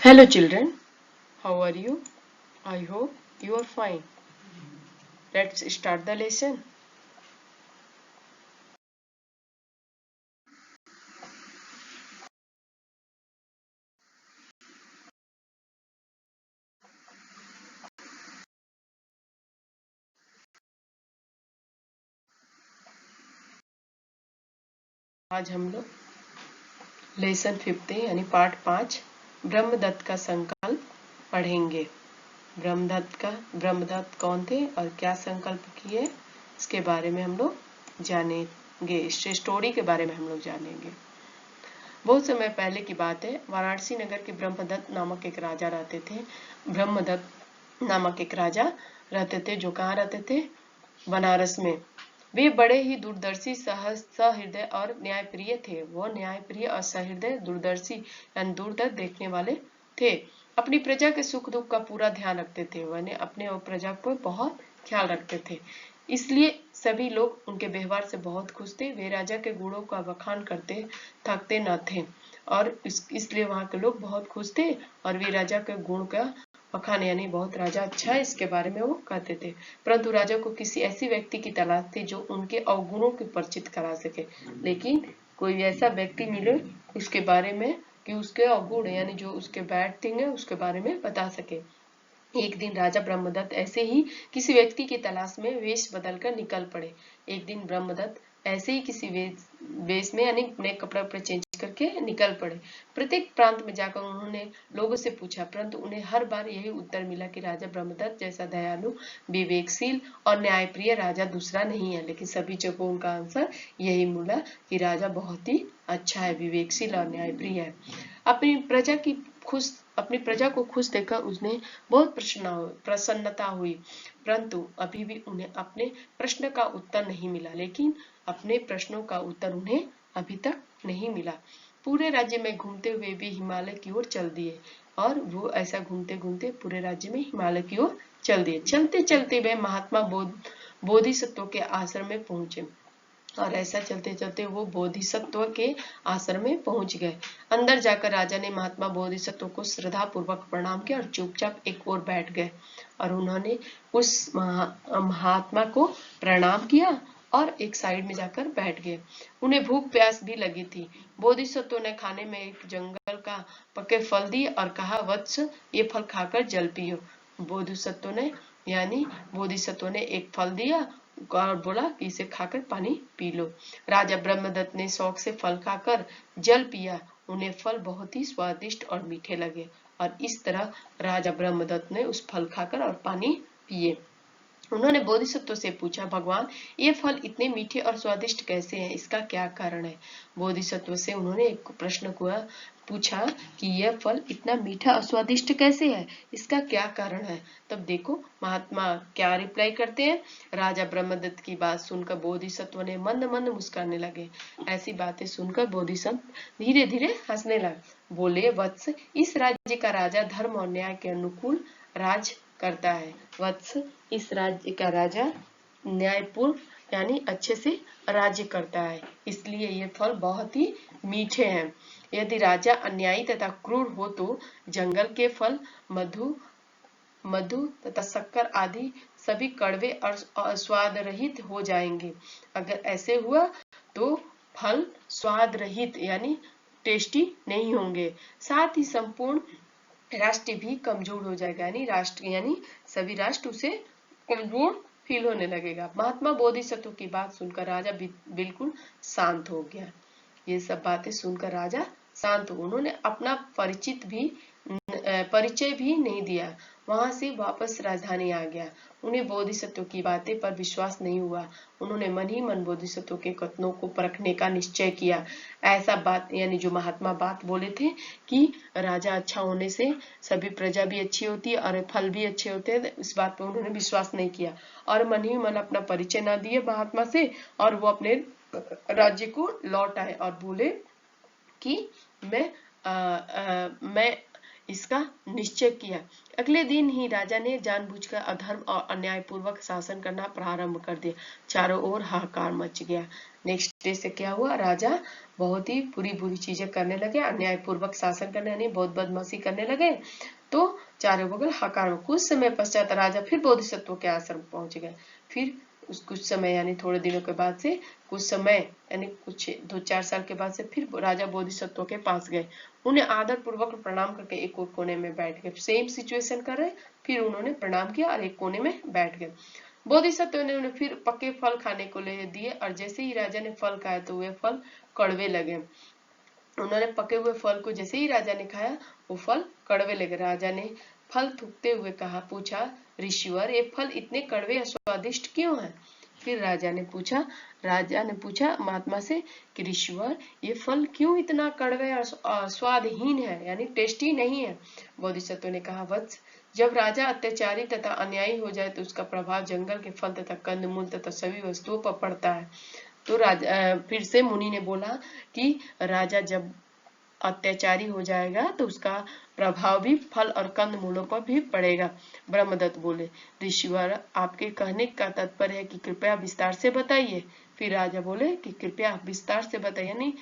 Hello children, how are you? I hope you are fine. Let's start the lesson. आज हम लोग lesson 5 यानी part 5 Brahmadatta का संकल्प पढ़ेंगे। ब्रह्मदत्त कौन थे और क्या संकल्प किए, इसके बारे में हम लोग जानेंगे। इस स्टोरी के बारे में हम लोग जानेंगे। बहुत समय पहले की बात है। वाराणसी नगर के ब्रह्मदत्त नामक एक राजा रहते थे। ब्रह्मदत्त नामक एक राजा रहते थे जो कहाँ रहते थे? बनारस में। वे बड़े ही दूरदर्शी, सहृदय और न्यायप्रिय थे। वो न्यायप्रिय और सहृदय, दूरदर्शी यानी दूर तक देखने वाले थे। अपनी प्रजा के सुख दुख का पूरा ध्यान रखते थे। वह अपने और प्रजा को बहुत ख्याल रखते थे, इसलिए सभी लोग उनके व्यवहार से बहुत खुश थे। वे राजा के गुणों का बखान करते थकते न थे और इसलिए वहां के लोग बहुत खुश थे और वे राजा के गुण का बखान यानी बहुत राजा अच्छा है इसके बारे में वो कहते थे। परंतु राजा को किसी ऐसी व्यक्ति की तलाश थी जो उनके अवगुणों को परिचित करा सके। लेकिन कोई ऐसा व्यक्ति मिले उसके बारे में कि उसके अवगुण यानी जो उसके बैड थिंग है उसके बारे में बता सके। एक दिन राजा ब्रह्मदत्त ऐसे ही किसी व्यक्ति की तलाश में वेश बदलकर निकल पड़े। एक दिन ब्रह्मदत्त ऐसे ही किसी वेश में यानी नए कपड़ा उपड़ा चेंज करके निकल पड़े। प्रत्येक प्रांत में जाकर उन्होंने लोगों से पूछा, परंतु उन्हें हर बार यही उत्तर मिला कि राजा ब्रह्मदत्त जैसा दयालु, विवेकशील और न्यायप्रिय राजा दूसरा नहीं है। लेकिन सभी जगह उनका आंसर यही मिला कि राजा बहुत ही अच्छा है, विवेकशील और न्यायप्रिय है। अपनी प्रजा को खुश देखकर उसने बहुत प्रसन्नता हुई, परंतु अभी भी उन्हें अपने प्रश्न का उत्तर नहीं मिला। लेकिन अपने प्रश्नों का उत्तर उन्हें अभी तक नहीं मिला। पूरे राज्य में घूमते हुए वे हिमालय की ओर चल दिए और वो ऐसा घूमते घूमते पूरे राज्य में हिमालय की ओर चल दिए। चलते चलते वे महात्मा बोधिसत्व के आश्रम में पहुंचे और ऐसा चलते चलते वो बोधिसत्व के आश्रम में पहुंच गए। अंदर जाकर राजा ने महात्मा बोधिसत्व को श्रद्धा पूर्वक प्रणाम किया और चुपचाप एक ओर बैठ गए और उन्होंने उस महात्मा को प्रणाम किया और एक साइड में जाकर बैठ गए। उन्हें भूख प्यास भी लगी थी। बोधिसत्व ने खाने में एक जंगल का पके फल दिए और कहा, वत्स, ये फल खाकर जल पियो। बोधिसत्व ने एक फल दिया और बोला कि इसे खाकर पानी पी लो। राजा ब्रह्मदत्त ने शौक से फल खाकर जल पिया। उन्हें फल बहुत ही स्वादिष्ट और मीठे लगे और इस तरह राजा ब्रह्मदत्त ने उस फल खाकर और पानी पिए। उन्होंने बोधिसत्व से पूछा, भगवान, ये फल इतने मीठे और स्वादिष्ट कैसे हैं? इसका क्या कारण है? बोधिसत्व से उन्होंने एक प्रश्न पूछा कि यह फल इतना मीठा और स्वादिष्ट कैसे है, इसका क्या कारण है? तब देखो महात्मा क्या रिप्लाई करते हैं। राजा ब्रह्मदत्त की बात सुनकर बोधिसत्व ने मंद मंद मुस्कुराने लगे। ऐसी बातें सुनकर बोधिसत्व धीरे धीरे हंसने लगे। बोले, वत्स, इस राज्य का राजा धर्म और न्याय के अनुकूल राज करता है। वत्स, इस राज्य का राजा न्यायपूर्ण यानी अच्छे से राज्य करता है, इसलिए ये फल बहुत ही मीठे हैं। यदि राजा अन्यायी तथा क्रूर हो तो जंगल के फल मधु मधु तथा शक्कर आदि सभी कड़वे और स्वाद रहित हो जाएंगे। अगर ऐसे हुआ तो फल स्वाद रहित यानी टेस्टी नहीं होंगे। साथ ही संपूर्ण राष्ट्र भी कमजोर हो जाएगा, यानी सभी राष्ट्र उसे कमजोर फील होने लगेगा। महात्मा बोधिसत्व की बात सुनकर राजा बिल्कुल शांत हो गया। ये सब बातें सुनकर राजा शांत हो, उन्होंने अपना परिचय भी नहीं दिया। वहां से वापस राजधानी आ गया। उन्हें बोधिसत्व की बातें पर विश्वास नहीं हुआ। उन्होंने मन ही मन बोधिसत्व के कथनों को परखने का निश्चय किया। ऐसा बात यानी जो महात्मा बात बोले थे कि राजा अच्छा होने से सभी प्रजा भी अच्छी होती है और फल भी अच्छे होते हैं, इस बात पर उन्होंने विश्वास नहीं किया और मन ही मन अपना परिचय न दिए महात्मा से और वो अपने राज्य को लौट आए और बोले कि मैं इसका निश्चय किया। अगले दिन ही राजा ने जानबूझकर अधर्म और अन्यायपूर्वक शासन करना प्रारंभ कर दिया। चारों ओर हाहाकार मच गया। नेक्स्ट डे से क्या हुआ, राजा बहुत ही बुरी बुरी चीजें करने लगे, अन्यायपूर्वक शासन करने यानी बहुत बदमाशी करने लगे। तो चारों बगल हाकार। कुछ समय पश्चात राजा फिर बोधिसत्व के आश्रम पहुंच गए। फिर कुछ समय यानी थोड़े दिनों के बाद से, कुछ समय यानी कुछ 2-4 साल के बाद से फिर राजा बोधिसत्व के पास गए। उन्हें आदर पूर्वक प्रणाम करके एक और कोने में बैठ गए। सेम सिचुएशन कर रहे, फिर उन्होंने प्रणाम किया और एक कोने में बैठ गए। बोधिसत्व ने उन्हें फिर पके फल खाने को ले दिए और जैसे ही राजा ने फल खाए तो वे फल कड़वे लगे। उन्होंने पके हुए फल को जैसे ही राजा ने खाया वो फल कड़वे लगे। राजा ने फल थूकते हुए कहा, पूछा, ऋषिवर ये फल इतने कड़वे और स्वादिष्ट क्यों हैं? फिर राजा ने पूछा महात्मा से कि ऋषिवर ये फल क्यों इतना कड़वे और स्वादहीन है, यानी टेस्टी नहीं है? बोधिसत्व ने कहा, वत्स, जब राजा अत्याचारी तथा अन्यायी हो जाए तो उसका प्रभाव जंगल के फल तथा कंदमूल तथा सभी वस्तुओं पर पड़ता है। तो राजा फिर से मुनि ने बोला कि राजा जब अत्याचारी हो जाएगा तो उसका प्रभाव भी फल और कंद मूलों पर भी पड़ेगा। ब्रह्मदत्त बोले, ऋषिवर आपके कहने का तात्पर्य है कि कृपया विस्तार से बताइए। फिर राजा बोले कि कृपया विस्तार से बताइए, नहीं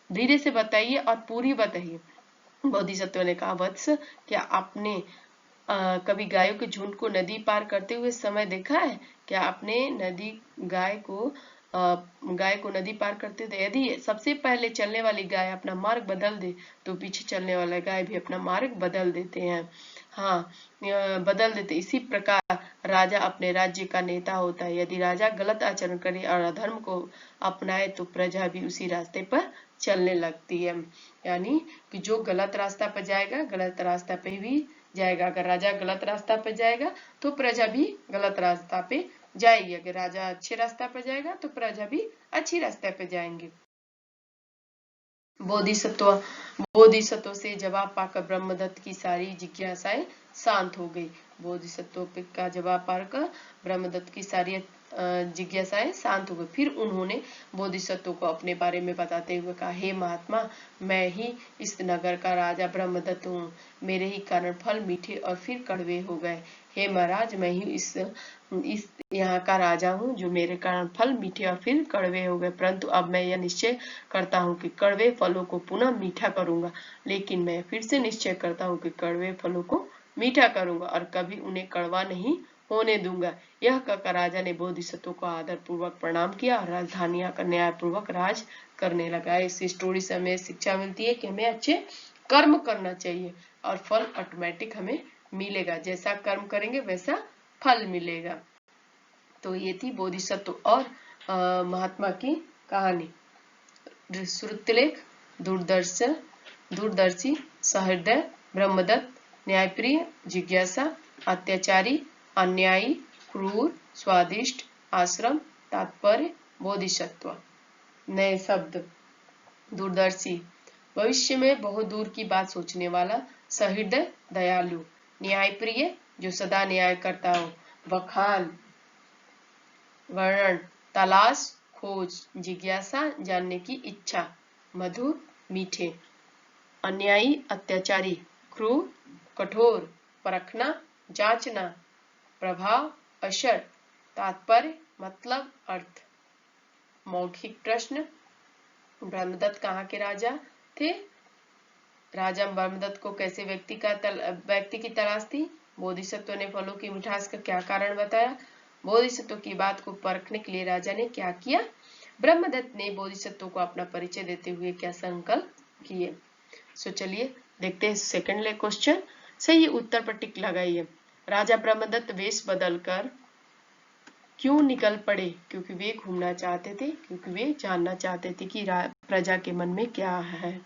धीरे से बताइए और पूरी बताइए। बोधिसत्व ने कहा, वत्स, क्या आपने कभी गायों के झुंड को नदी पार करते हुए समय देखा है? क्या आपने गाय को नदी पार करते थे? यदि सबसे पहले चलने वाली गाय अपना मार्ग बदल दे तो पीछे चलने वाला गाय भी अपना मार्ग बदल देते हैं। हाँ, बदल देते। इसी प्रकार राजा अपने राज्य का नेता होता है। यदि राजा गलत आचरण करे और अधर्म को अपनाए तो प्रजा भी उसी रास्ते पर चलने लगती है। यानी कि जो गलत रास्ता पर जाएगा गलत रास्ता पे भी जाएगा। अगर राजा गलत रास्ता पे जाएगा तो प्रजा भी गलत रास्ता पे जाएगी। अगर राजा अच्छे रास्ता पे जाएगा तो प्रजा भी अच्छी रास्ते पे जाएंगे। बोधिसत्व से जवाब पाकर ब्रह्मदत्त की सारी जिज्ञासाएं शांत हो गई। बोधिसत्व का जवाब पाकर ब्रह्मदत्त की सारी जिज्ञासाएं शांत हो गई। फिर उन्होंने बोधिसत्व को अपने बारे में बताते हुए कहा, हे महात्मा, मैं ही इस नगर का राजा ब्रह्मदत्त हूँ। मेरे ही कारण फल मीठे और फिर कड़वे हो गए। हे महाराज, मैं ही इस यहाँ का राजा हूँ जो मेरे कारण फल मीठे और फिर कड़वे हो गए। परंतु अब मैं यह निश्चय करता हूँ कि कड़वे फलों को पुनः मीठा करूंगा। लेकिन मैं फिर से निश्चय करता हूँ कि कड़वे फलों को मीठा करूंगा और कभी उन्हें कड़वा नहीं होने दूंगा। यह कहकर राजा ने बोधिसत्व को आदर पूर्वक प्रणाम किया और राजधानी आकर न्याय पूर्वक राज करने लगा। इस स्टोरी से हमें शिक्षा मिलती है कि हमें अच्छे कर्म करना चाहिए और फल ऑटोमेटिक हमें मिलेगा। जैसा कर्म करेंगे वैसा फल मिलेगा। तो ये थी बोधिसत्व और महात्मा की कहानी। श्रुतिलेख, दूरदर्शी, सहृदय, ब्रह्मदत्त, न्यायप्रिय, जिज्ञासा, अत्याचारी, अन्यायी, क्रूर, स्वादिष्ट, आश्रम, तात्पर्य, बोधिसत्व। नए शब्द, दूरदर्शी, भविष्य में बहुत दूर की बात सोचने वाला। सहृदय, दयालु। न्यायप्रिय, जो सदा न्याय करता हो। बखान, वर्णन, तलाश, खोज, जिज्ञासा, जानने की इच्छा। मधुर, मीठे। अन्यायी, अत्याचारी। क्रूर, कठोर। परखना, जांचना। प्रभाव, असर। तात्पर्य, मतलब, अर्थ। मौखिक प्रश्न, ब्रह्मदत्त कहाँ के राजा थे? राजा ब्रह्मदत्त को कैसे व्यक्ति की तलाश थी? बोधिसत्व ने फलों की मिठास का क्या कारण बताया? बोधिसत्व की बात को परखने के लिए राजा ने क्या किया? ब्रह्मदत्त ने बोधिसत्व को अपना परिचय देते हुए क्या संकल्प किए? सो चलिए देखते हैं सेकंड क्वेश्चन। सही उत्तर पर टिक लगाइए। राजा ब्रह्मदत्त वेश बदलकर क्यों निकल पड़े? क्योंकि वे घूमना चाहते थे, क्योंकि वे जानना चाहते थे कि प्रजा के मन में क्या है।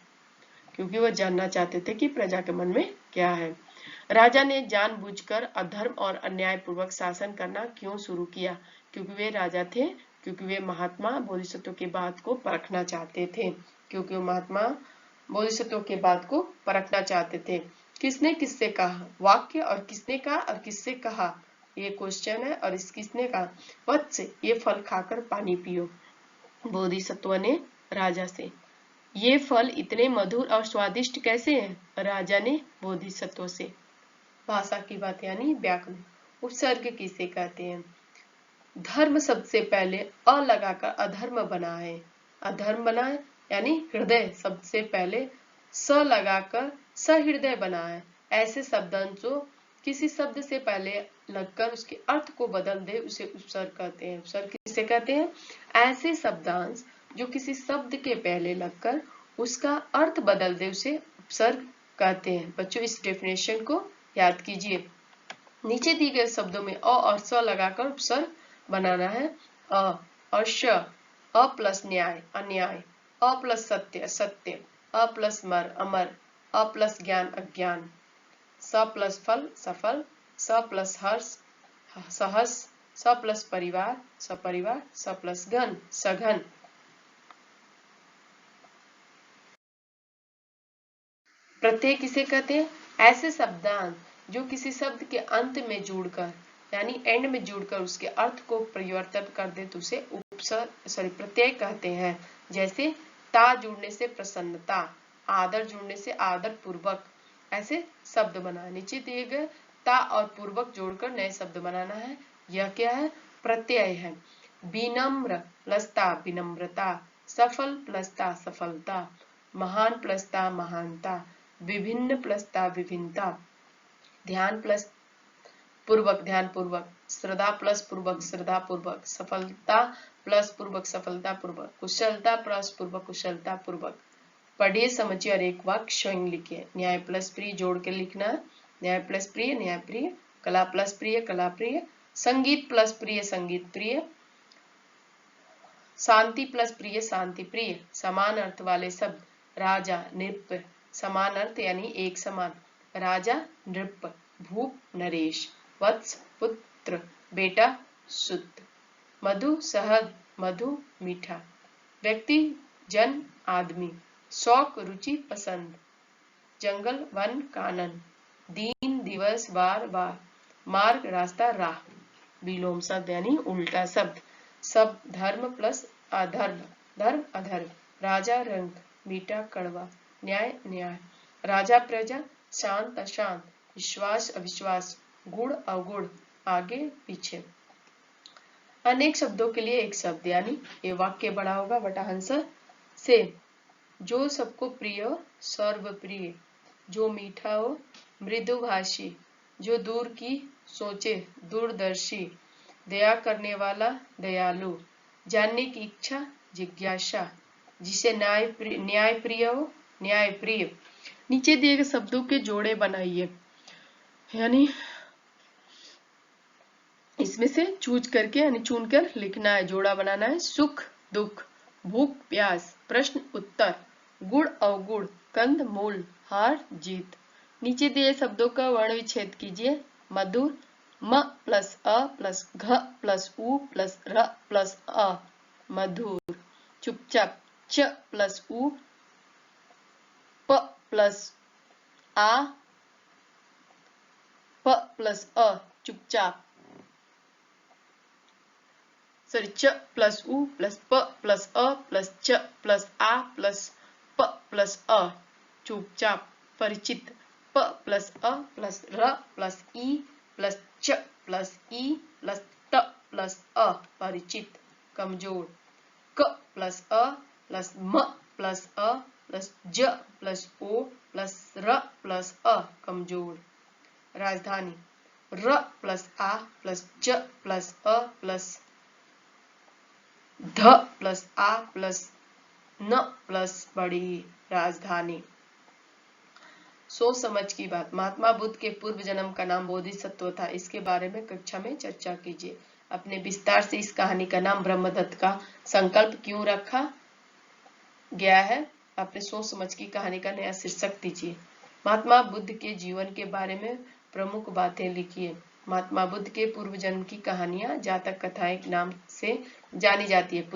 क्योंकि वह जानना चाहते थे कि प्रजा के मन में क्या है। राजा ने जानबूझकर अधर्म और अन्याय पूर्वक शासन करना क्यों शुरू किया? क्योंकि वे राजा थे, क्योंकि वे महात्मा बोधिसत्व की बात को परखना चाहते थे। क्योंकि वो महात्मा बोधिसत्व की बात को परखना चाहते थे। किसने किससे कहा? वाक्य और किसने कहा और किससे कहा, ये क्वेश्चन है। और इस किसने कहा? वत्स, ये फल खाकर पानी पियो। बोधिसत्व ने राजा से। ये फल इतने मधुर और स्वादिष्ट कैसे हैं? राजा ने बोधिसत्व से। भाषा की बात यानी व्याकरण। उपसर्ग किसे कहते हैं? धर्म शब्द से पहले अ लगाकर अधर्म बना है। अधर्म बना है यानी हृदय शब्द से पहले स लगाकर सहृदय बना है। ऐसे शब्दांश जो किसी शब्द से पहले लगकर उसके अर्थ को बदल दे उसे उपसर्ग कहते हैं। उपसर्ग किसे कहते हैं? ऐसे शब्दांश जो किसी शब्द के पहले लगकर उसका अर्थ बदल दे उसे उपसर्ग कहते हैं। बच्चों इस डेफिनेशन को याद कीजिए। नीचे दिए गए शब्दों में अ और स लगाकर उपसर्ग बनाना है। अ और श, अ प्लस न्याय अन्याय, अ प्लस सत्य सत्य, अ प्लस मर अमर, अ प्लस ज्ञान अज्ञान, स प्लस फल सफल, स प्लस हर्ष सहस, स प्लस परिवार सपरिवार, स प्लस घन सघन। प्रत्यय किसे कहते हैं? ऐसे शब्दांश जो किसी शब्द के अंत में जुड़कर यानी एंड में जुड़कर उसके अर्थ को परिवर्तन कर दे तो उसे प्रत्यय कहते हैं। जैसे ता जुड़ने से प्रसन्नता, आदर जुड़ने से आदर पूर्वक, ऐसे शब्द बनाए। नीचे दिए गए ता और पूर्वक जोड़कर नए शब्द बनाना है। यह क्या है? प्रत्यय है। विनम्र प्लस ता विनम्रता, सफल प्लस ता सफलता, महान प्लस ता महानता, विभिन्न प्लस ता विभिन्नता, ध्यान प्लस पूर्वक ध्यान पूर्वक, श्रद्धा प्लस पूर्वक श्रद्धा पूर्वक, सफलता प्लस पूर्वक सफलता पूर्वक, कुशलता प्लस पूर्वक कुशलता पूर्वक। पढ़िए समझिए और एक वाक्य स्वयं लिखिए। न्याय प्लस प्रिय जोड़ के लिखना। न्याय प्लस प्रिय न्याय प्रिय, कला प्लस प्रिय कला प्रिय, संगीत प्लस प्रिय संगीत प्रिय, शांति प्लस प्रिय शांति प्रिय। समान अर्थ वाले शब्द राजा नृप, समान अर्थ यानी एक समान, राजा नृप, भूप नरेश, वत्स पुत्र, बेटा सुत, मधु शहद मधु मीठा, व्यक्ति जन आदमी, शौक रुचि पसंद, जंगल वन कानन, दिन दिवस बार बार, मार्ग रास्ता राह, विलोम शब्द यानी उल्टा शब्द, सब धर्म प्लस अधर्म धर्म अधर्म, राजा रंग मीठा कड़वा, न्याय न्याय, राजा प्रजा शांत अशांत, विश्वास अविश्वास, गुण अवगुण, आगे पीछे। अनेक शब्दों के लिए एक शब्द यानी ये वाक्य बड़ा होगा बटा आंसर से। जो सबको प्रिय हो सर्वप्रिय, जो मीठा हो मृदुभाषी, जो दूर की सोचे दूरदर्शी, दया करने वाला दयालु, जानने की इच्छा जिज्ञासा, जिसे न्याय प्रिय हो न्याय प्रिय। नीचे दिए गए शब्दों के जोड़े बनाइए यानी इसमें से चूज करके यानी चुनकर लिखना है, जोड़ा बनाना है। सुख दुख, भूख प्यास, प्रश्न उत्तर, गुण अवगुण, कंद मूल, हार जीत। नीचे दिए शब्दों का वर्ण विच्छेद कीजिए। मधुर म प्लस अ प्लस घ प्लस उ प्लस र प्लस अ मधुर। चुपचाप च प्लस उ प प्लस आ प प्लस अ चुपचाप, सॉरी च प्लस उ प्लस प प्लस अ प्लस च प्लस आ प्लस प प्लस अ चुपचाप। परिचित प प्लस अ प्लस र प्लस ई प्लस च प्लस ई प्लस त प्लस अ परिचित। कमजोर क प्लस अ प्लस म प्लस अ प्लस ज प्लस ओ प्लस र प्लस अ कमजोर। राजधानी र प्लस आ प्लस ज प्लस अ प्लस ध प्लस आ प्लस न प्लस बड़ी राजधानी। सोच समझ की बात। महात्मा बुद्ध के पूर्व जन्म का नाम बोधिसत्व था। इसके बारे में कक्षा में चर्चा कीजिए। अपने विस्तार से इस कहानी का नाम ब्रह्मदत्त का संकल्प क्यों रखा गया है? अपने सोच समझ की कहानी का नया शीर्षक दीजिए। महात्मा बुद्ध के जीवन के बारे में प्रमुख बातें लिखिए। महात्मा बुद्ध के पूर्व जन्म की कहानियां जातक कथाएं नाम से जानी जाती है।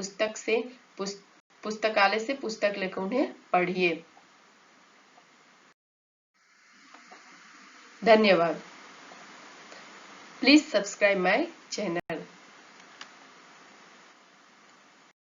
पुस्तकालय से पुस्तक लेकर उन्हें पढ़िए। धन्यवाद। Please subscribe my channel.